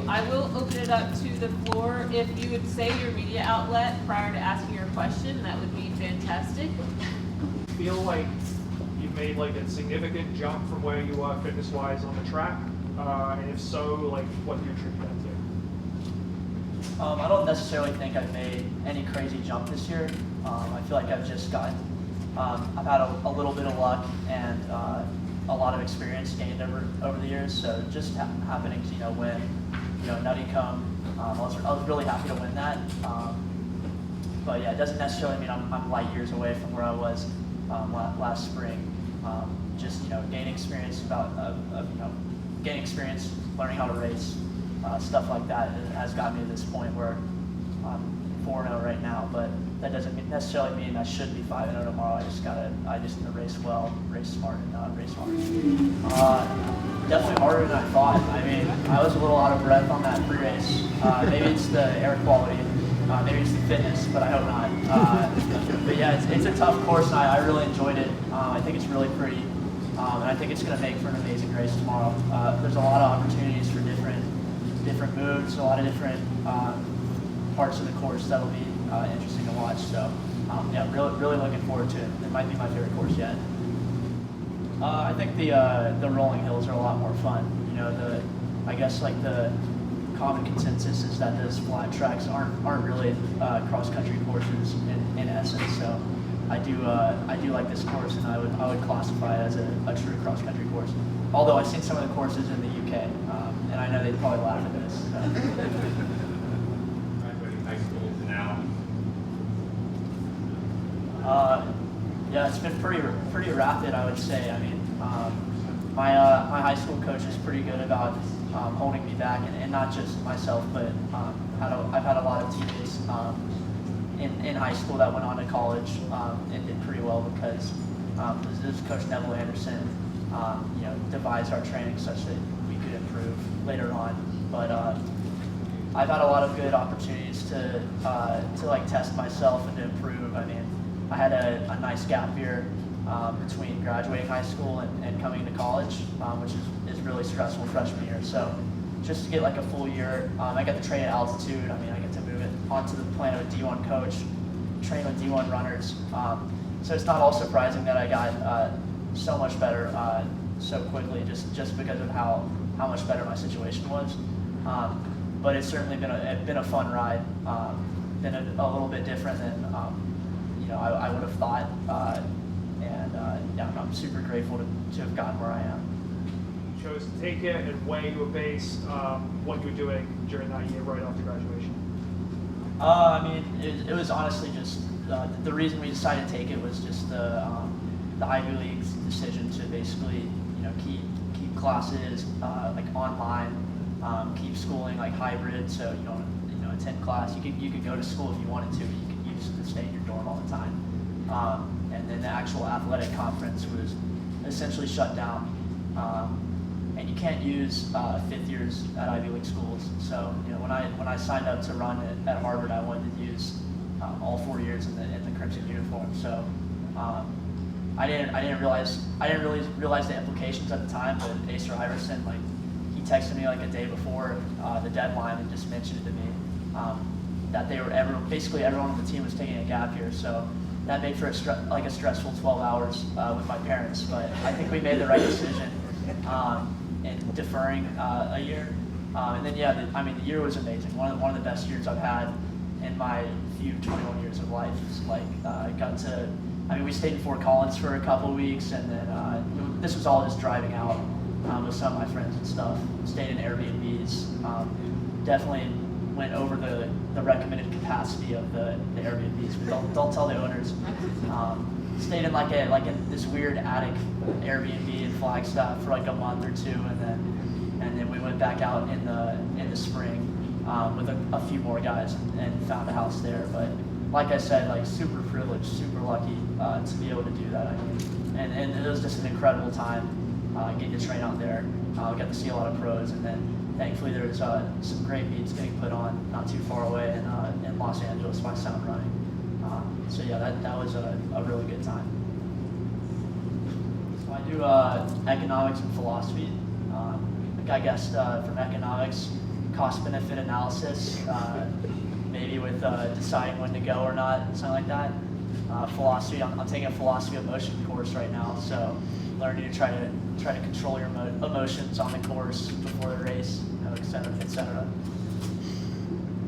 I will open it up to the floor. If you would say your media outlet prior to asking your question, that would be fantastic. Feel like you've made like a significant jump from where you are fitness-wise on the track? And if so, like what do you attribute that to? I don't necessarily think I've made any crazy jump this year. I feel like I've just gotten, I've had a little bit of luck and a lot of experience gained over the years. So just happening to win, Nuttycombe, I was really happy to win that. But yeah, it doesn't necessarily mean I'm light years away from where I was last spring. Just gaining experience gaining experience, learning how to race, stuff like that has got me to this point where I'm 4-0 right now. But that doesn't necessarily mean I should be 5-0 tomorrow. I just need to race well, race smart, and race hard. Definitely harder than I thought. I mean, I was a little out of breath on that pre-race. Maybe it's the air quality. Maybe it's the fitness, but I hope not. But yeah, it's a tough course, and I really enjoyed it. I think it's really pretty, and I think it's going to make for an amazing race tomorrow. There's a lot of opportunities for different moves, a lot of different parts of the course that'll be interesting to watch. So yeah, really looking forward to it. It might be my favorite course yet. I think the rolling hills are a lot more fun. I guess like the common consensus is that those flat tracks aren't really cross country courses in essence. So I do like this course, and I would classify it as a true cross country course. Although I've seen some of the courses in the UK, and I know they'd probably laugh at this. So. Graduating high school to now. Yeah, it's been pretty rapid, I would say. I mean, my high school coach is pretty good about holding me back, and not just myself, but I've had a lot of teammates in high school that went on to college and did pretty well because this Coach Neville Anderson, devised our training such that we could improve later on. But I've had a lot of good opportunities to like test myself and to improve. I mean, I had a nice gap year between graduating high school and coming to college, which is really stressful freshman year. So just to get like a full year, I got to train at altitude. I mean, I get to move it onto the planet with D1 coach, train with D1 runners. So it's not all surprising that I got so much better so quickly, just because of how much better my situation was. But it's certainly been a fun ride. Been a little bit different than I would have thought. Yeah, I'm super grateful to have gotten where I am. You chose to take it, and where you were based, what you were doing during that year right after graduation? I mean, it was honestly just the reason we decided to take it was just the Ivy League's decision to basically keep classes like online, keep schooling like hybrid. So you don't attend class. You could go to school if you wanted to, but you could use to stay in your dorm all the time. And then the actual athletic conference was essentially shut down. And you can't use fifth years at Ivy League schools. So when I signed up to run at Harvard, I wanted to use all 4 years in the crimson uniform. So I didn't really realize the implications at the time. But Acer Iverson, he texted me like a day before the deadline and just mentioned it to me that basically everyone on the team was taking a gap year. So that made for a stressful 12 hours with my parents. But I think we made the right decision in deferring a year. And then the year was amazing. One of the best years I've had in my few 21 years of life. We stayed in Fort Collins for a couple of weeks, and then this was all just driving out with some of my friends and stuff. Stayed in Airbnbs. Definitely went over the recommended capacity of the Airbnbs. Don't tell the owners. Stayed in in this weird attic Airbnb in Flagstaff for like a month or two, and then we went back out in the spring with a few more guys and found a house there. But like I said, super privileged, super lucky to be able to do that. I mean, and it was just an incredible time getting to train out there. Got to see a lot of pros, and then thankfully there was some great meets getting put on not too far away in Los Angeles by Sound Running. So yeah, that was a really good time. So I do economics and philosophy. I guessed from economics, cost-benefit analysis, maybe with deciding when to go or not, something like that. Philosophy, I'm taking a philosophy of motion course right now, so learning to try to control your emotions on the course before the race, et cetera, et cetera.